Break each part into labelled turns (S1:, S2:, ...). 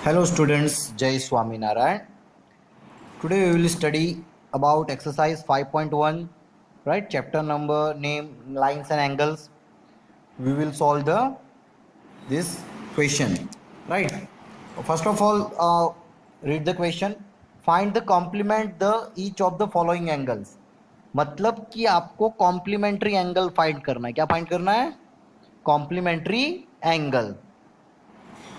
S1: Hello students, Jai Swaminarayan. Today we will study about exercise 5.1, right? Chapter number name lines and angles. We will solve this question, right? First of all, read the question. Find the complement the each of the following angles. मतलब कि आपको complementary angle find करना है. क्या find करना है? Complementary angle.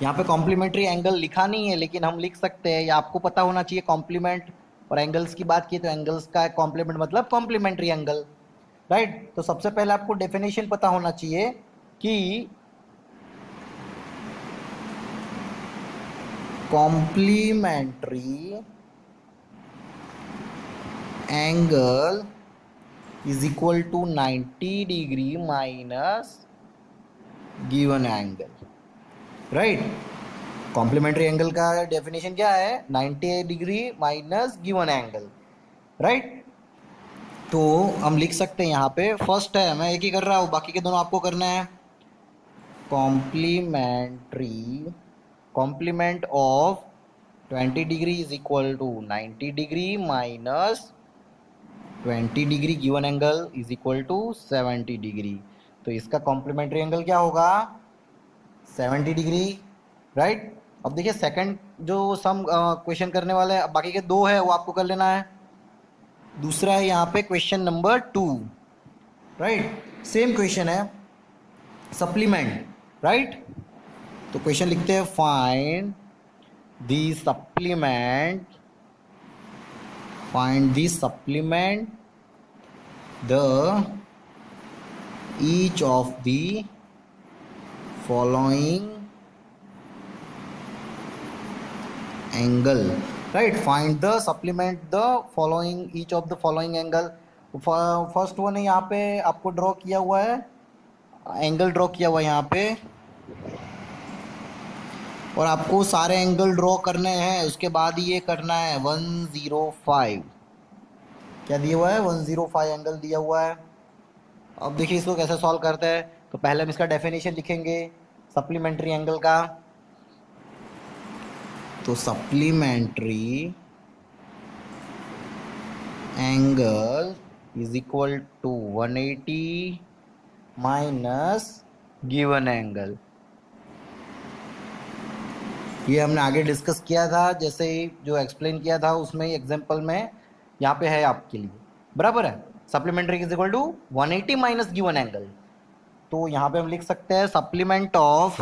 S1: यहाँ पे कॉम्प्लीमेंट्री एंगल लिखा नहीं है, लेकिन हम लिख सकते हैं, या आपको पता होना चाहिए कॉम्प्लीमेंट और एंगल्स की बात की तो एंगल्स का कॉम्प्लीमेंट मतलब कॉम्प्लीमेंट्री एंगल, राइट. तो सबसे पहले आपको डेफिनेशन पता होना चाहिए कि complementary angle is equal to 90 degree minus given angle, right. Complementary angle का डेफिनेशन क्या है? 90 degree minus given angle, right. तो हम लिख सकते हैं यहाँ पे, फर्स्ट है, मैं एक ही कर रहा हूँ, बाकी के दोनों आपको करना है. Complement of 20 degree is equal to 90 degree minus 20 degree given angle is equal to 70 degree. तो इसका कॉम्प्लीमेंट्री एंगल क्या होगा? 70 डिग्री, राइट. अब देखिए सेकंड जो सम क्वेश्चन करने वाले हैं, बाकी के दो है वो आपको कर लेना है. दूसरा है यहाँ पे question number 2, right. Same question है, सप्लीमेंट, राइट. तो क्वेश्चन लिखते हैं, find the supplement the each of the following angle, right. Find the supplement the following each of the following angle. First one है, यहाँ पे आपको ड्रॉ किया हुआ है, एंगल ड्रॉ किया हुआ है यहाँ पे, और आपको सारे एंगल ड्रॉ करने हैं. उसके बाद ये करना है 105. क्या दिया हुआ है? 105 एंगल दिया हुआ है. अब देखिए इसको कैसे सॉल्व करते हैं. तो पहले हम इसका डेफिनेशन लिखेंगे सप्लीमेंट्री एंगल का. तो supplementary angle is equal to 180 minus given angle. ये हमने आगे डिस्कस किया था, जैसे ही जो एक्सप्लेन किया था उसमें एग्जांपल में यहाँ पे है आपके लिए, बराबर है. Supplementary is equal to 180 minus given angle. तो यहाँ पे हम लिख सकते हैं supplement of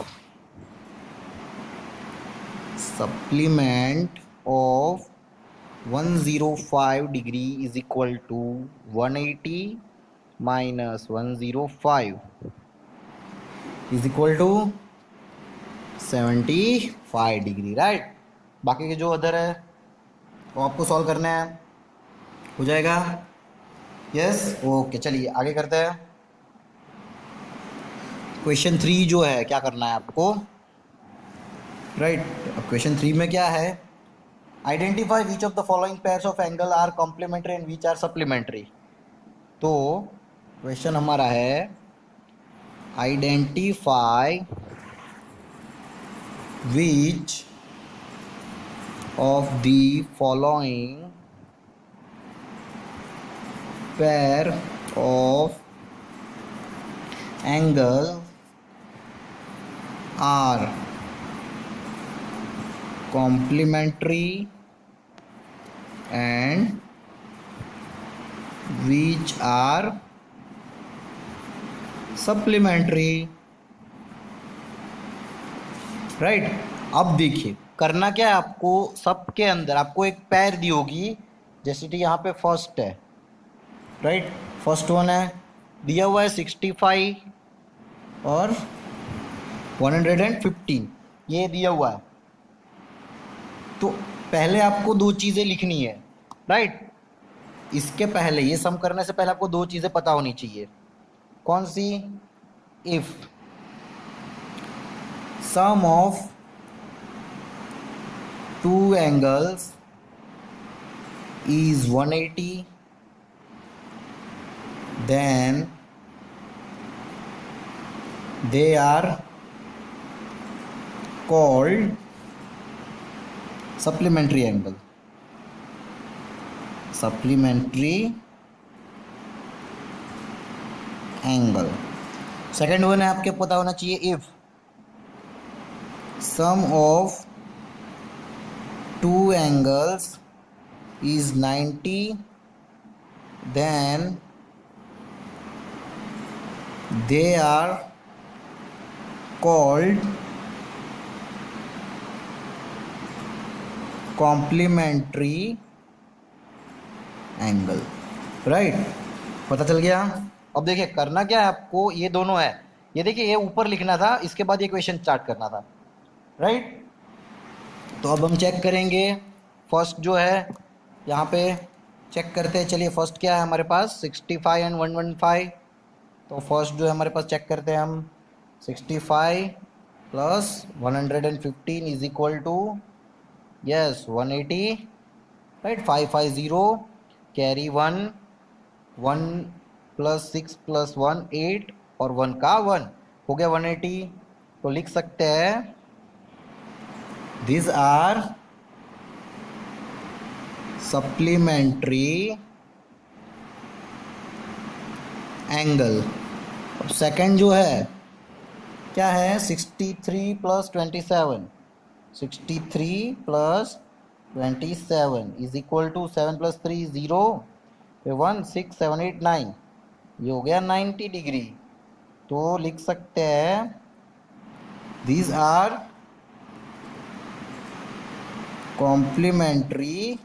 S1: 105 degree is equal to 180 minus 105 is equal to 75 degree, right. बाकी के जो अदर है वो आपको सॉल्व करना है. हो जाएगा? Yes, okay. चलिए आगे करते हैं. क्वेश्चन 3 जो है, क्या करना है आपको, राइट. अब क्वेश्चन 3 में क्या है? Identify which of the following pairs of angle are complementary and which are supplementary. तो क्वेश्चन हमारा है, identify which of the following pair of angles are complementary and which are supplementary, right. अब देखिए करना क्या है आपको, सबके अंदर आपको एक पैर दी होगी, जैसे कि यहाँ पे फर्स्ट है, राइट. फर्स्ट वन है, दिया हुआ है 65 और 115, ये दिया हुआ है. तो पहले आपको दो चीज़ें लिखनी है, राइट. इसके पहले, ये सम करने से पहले आपको दो चीज़ें पता होनी चाहिए. कौन सी? If sum of two angles is 180, then they are called supplementary angle, supplementary angle. Second one है आपके पता होना चाहिए, if sum of two angles is 90 then they are called complementary angle. Right, पता चल गया। अब देखिए करना क्या है आपको, ये दोनों है, ये देखिए ये ऊपर लिखना था, इसके बाद ये क्वेश्चन स्टार्ट करना था। राइट, तो अब हम चेक करेंगे। फर्स्ट जो है यहाँ पे चेक करते हैं। चलिए फर्स्ट क्या है हमारे पास, 65 एंड 115। तो फर्स्ट जो है हमारे पास चेक करते हैं हम, 65 plus 115 is equal to, yes 180। Right, 550 carry 1, 1 plus 6 plus 1 8 और 1 का 1 हो गया 180। तो लिख सकते हैं these are supplementary एंगल। अब सेकंड जो है क्या है, 63 plus 27, 63 plus 27 is equal to 7 plus 3 0, 1 6 7 8 9, ये हो गया 90 डिग्री। तो लिख सकते हैं these are complementary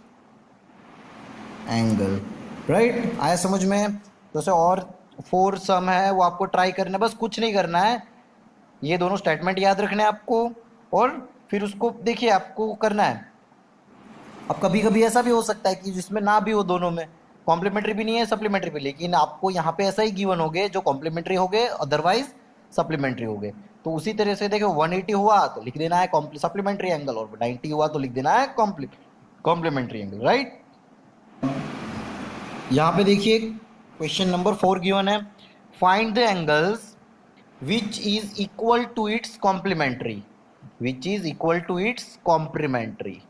S1: angle. Right, आया समझ में। तो से और 4 सम है वो आपको ट्राई करना है, बस कुछ नहीं करना है, ये दोनों स्टेटमेंट याद रखने हैं आपको और फिर उसको देखिए आपको करना है। अब कभी कभी ऐसा भी हो सकता है कि जिसमें ना भी हो, दोनों में कॉम्प्लीमेंट्री भी नहीं है सप्लीमेंट्री भी, लेकिन आपको यहाँ पे ऐसा ही गिवन हो गए जो कॉम्प्लीमेंट्री हो गए, अदरवाइज सप्लीमेंट्री हो गए। तो उसी तरह से देखो 180 हुआ तो लिख देना है सप्लीमेंट्री एंगल, और 90 हुआ तो लिख देना है कॉम्प्लीमेंट्री एंगल। राइट, यहाँ पे देखिए क्वेश्चन नंबर 4 गिवन है, find the angles which is equal to its complementary, which is equal to its complementary.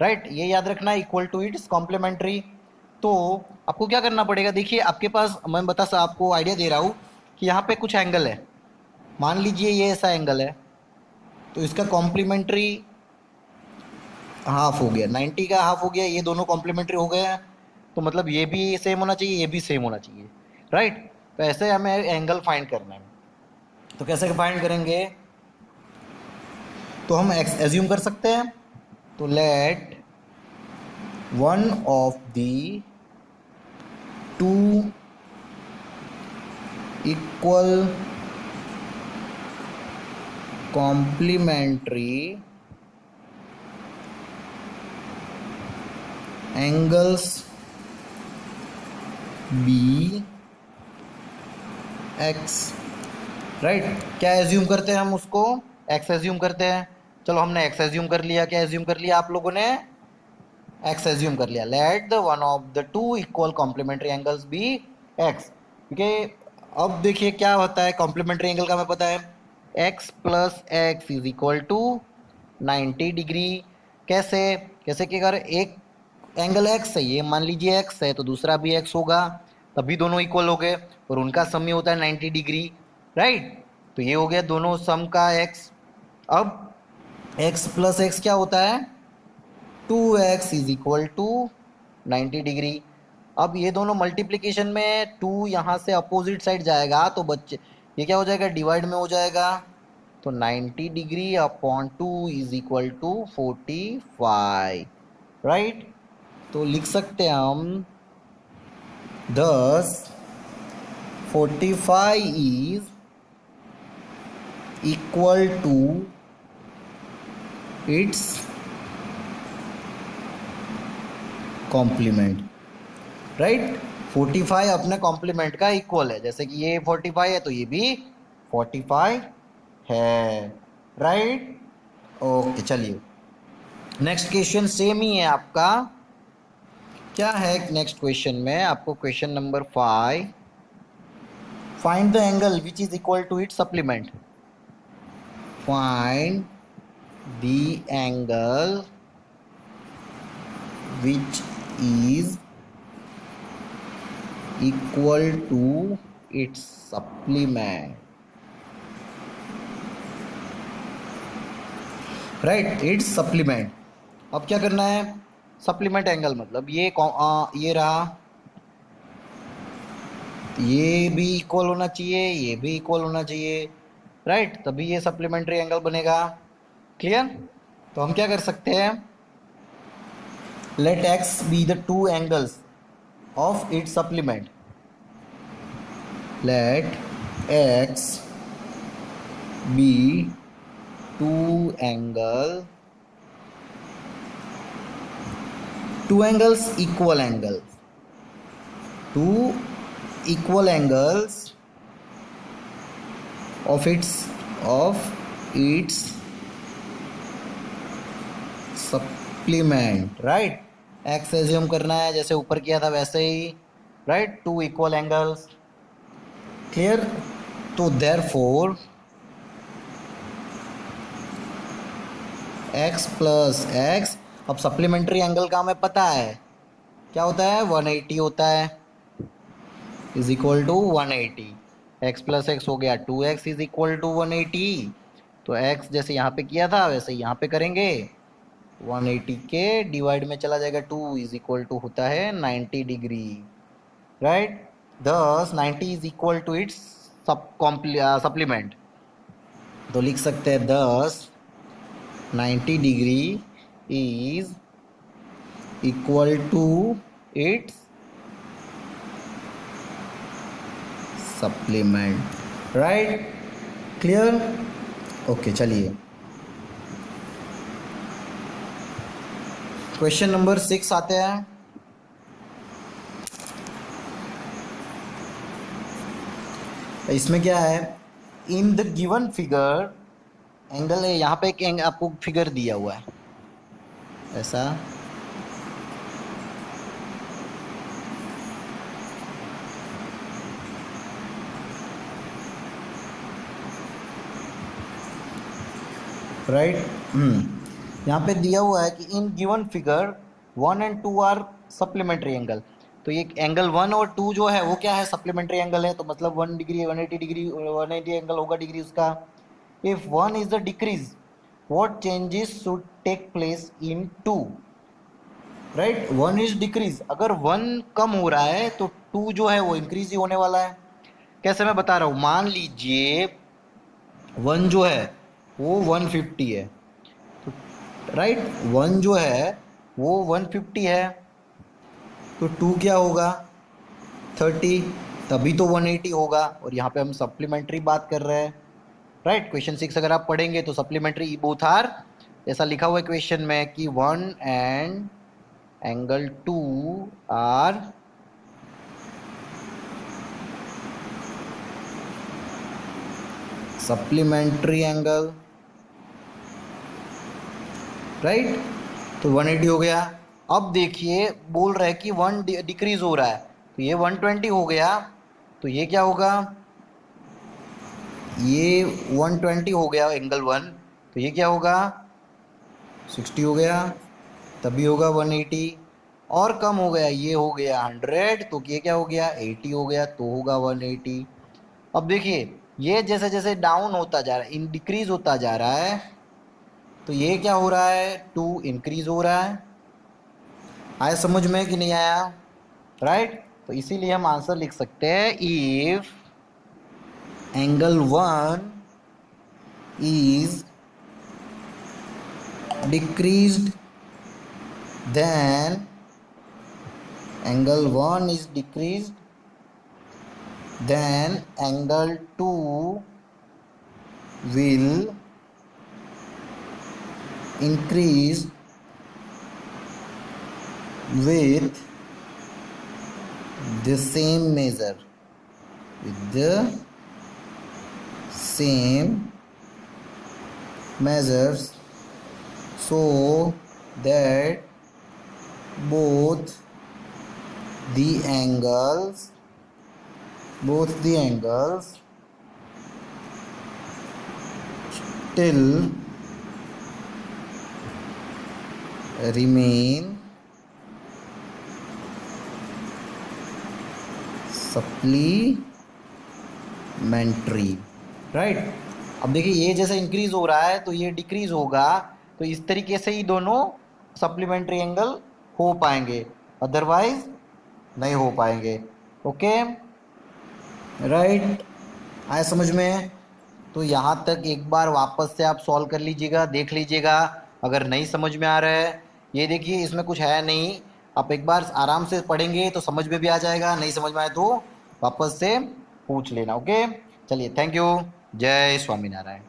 S1: Right, ये याद रखना, इक्वल टू इट्स कॉम्प्लीमेंट्री। तो आपको क्या करना पड़ेगा, देखिए आपके पास मैं आपको आइडिया दे रहा हूँ कि यहाँ पे कुछ एंगल है, मान लीजिए ये ऐसा एंगल है, तो इसका कॉम्प्लीमेंट्री हाफ हो गया, 90 का हाफ हो गया, ये दोनों कॉम्प्लीमेंट्री हो गए हैं, तो मतलब ये भी सेम होना चाहिए, ये भी सेम होना चाहिए। राइट, तो ऐसे हमें एंगल फाइंड करना है। तो कैसे फाइंड करेंगे, तो हम एज्यूम कर सकते हैं, तो let one of the two equal complementary angles be x. Right, क्या एज्यूम करते हैं हम उसको, एक्स एज्यूम करते हैं। चलो हमने एक्स एज्यूम कर लिया, क्या एज्यूम कर लिया आप लोगों ने, एक्स एज्यूम कर लिया। Let the one of the two equal complementary angles be x, क्योंकि अब देखिए क्या होता है, कॉम्प्लीमेंट्री एंगल का हमें पता है x plus x is equal to 90 degree. कैसे कैसे कि अगर एक एंगल एक्स है, ये मान लीजिए एक्स है, तो दूसरा भी एक्स होगा, तभी दोनों इक्वल हो गए, और उनका सम ही होता है 90 डिग्री। राइट, तो ये हो गया दोनों सम का एक्स। अब एक्स प्लस एक्स क्या होता है, 2x is equal to 90 degree. अब ये दोनों मल्टीप्लिकेशन में 2 यहाँ से अपोजिट साइड जाएगा, तो बच्चे ये क्या हो जाएगा, डिवाइड में हो जाएगा, तो 90 degree upon 2 is equal to 45। Right, तो लिख सकते हैं हम 10 45 is equal to its complement. Right, 45 अपने कॉम्प्लीमेंट का इक्वल है, जैसे कि ये 45 है तो ये भी 45 है। राइट, ओके चलिए नेक्स्ट क्वेश्चन सेम ही है आपका। क्या है नेक्स्ट क्वेश्चन में, आपको question number 5, find the angle which is equal to its supplement, find the angle which is equal to its supplement, right, its supplement. अब क्या करना है, सप्लीमेंट एंगल मतलब ये रहा, ये भी इक्वल होना चाहिए, ये भी इक्वल होना चाहिए, राइट, तभी ये सप्लीमेंट्री एंगल बनेगा। क्लियर? तो हम क्या कर सकते हैं, let x be the two angles of its supplement, let x be two angles equal angles, two equal angles of its supplement, right? x assume करना है जैसे ऊपर किया था वैसे ही, right, two equal angles. Clear? तो देयरफॉर x प्लस एक्स, अब सप्लीमेंट्री एंगल का हमें पता है क्या होता है, 180 होता है, is equal to 180। x plus x हो गया 2x इज इक्वल टू 180। तो x जैसे यहाँ पे किया था वैसे यहाँ पे करेंगे, 180 के डिवाइड में चला जाएगा 2 इज इक्वल टू होता है 90 डिग्री, राइट। दस 90 is equal to its supplement, तो लिख सकते हैं दस 90 degree is equal to its supplement, right. Clear? Okay, चलिए क्वेश्चन नंबर 6 आते हैं। इसमें क्या है, in the given figure angle है, यहाँ पे एक आपको फिगर दिया हुआ है ऐसा, राइट। यहाँ पे दिया हुआ है कि in given figure 1 and 2 are supplementary angle. तो ये एंगल 1 और 2 जो है वो क्या है, सप्लीमेंट्री एंगल है, तो मतलब 1 डिग्री 180 डिग्री 180 एंगल होगा डिग्री उसका। If 1 is the decrease, what changes should take place in 2, right. 1 is decrease, अगर 1 कम हो रहा है तो 2 जो है वो इंक्रीज ही होने वाला है। कैसे, मैं बता रहा हूँ, मान लीजिए 1 जो है वो 150 है, राइट, 1 जो है वो 150 है, तो 2 क्या होगा 30, तभी तो 180 होगा, और यहाँ पे हम सप्लीमेंट्री बात कर रहे हैं, राइट। क्वेश्चन 6 अगर आप पढ़ेंगे तो सप्लीमेंट्री बोथ आर, ऐसा लिखा हुआ है क्वेश्चन में कि 1 and angle 2 are supplementary angle, right. तो 180 हो गया। अब देखिए बोल रहा है कि 1 डिक्रीज हो रहा है, तो ये 120 हो गया, तो ये क्या होगा, ये 120 हो गया एंगल 1, तो ये क्या होगा 60 हो गया, तभी होगा 180, और कम हो गया, ये हो गया 100, तो ये क्या हो गया 80 हो गया, तो होगा 180। अब देखिए ये जैसे जैसे डाउन होता जा रहा है, इन डिक्रीज होता जा रहा है, तो ये क्या हो रहा है 2 इंक्रीज हो रहा है। आया समझ में कि नहीं आया, राइट। तो इसीलिए हम आंसर लिख सकते हैं, if angle 1 is decreased, then angle 1 is decreased, then angle 2 will increase with the same measure, with the same measures, so that both the angles still remain supplementary, right. अब देखिए ये जैसे इंक्रीज हो रहा है तो ये डिक्रीज होगा, तो इस तरीके से ही दोनों सप्लीमेंट्री एंगल हो पाएंगे, अदरवाइज नहीं हो पाएंगे। ओके, राइट, आए समझ में? तो यहाँ तक एक बार वापस से आप सॉल्व कर लीजिएगा, देख लीजिएगा। अगर नहीं समझ में आ रहा है, ये देखिए इसमें कुछ है नहीं, आप एक बार आराम से पढ़ेंगे तो समझ में भी आ जाएगा, नहीं समझ में आए तो वापस से पूछ लेना। ओके, चलिए, थैंक यू। जय स्वामीनारायण।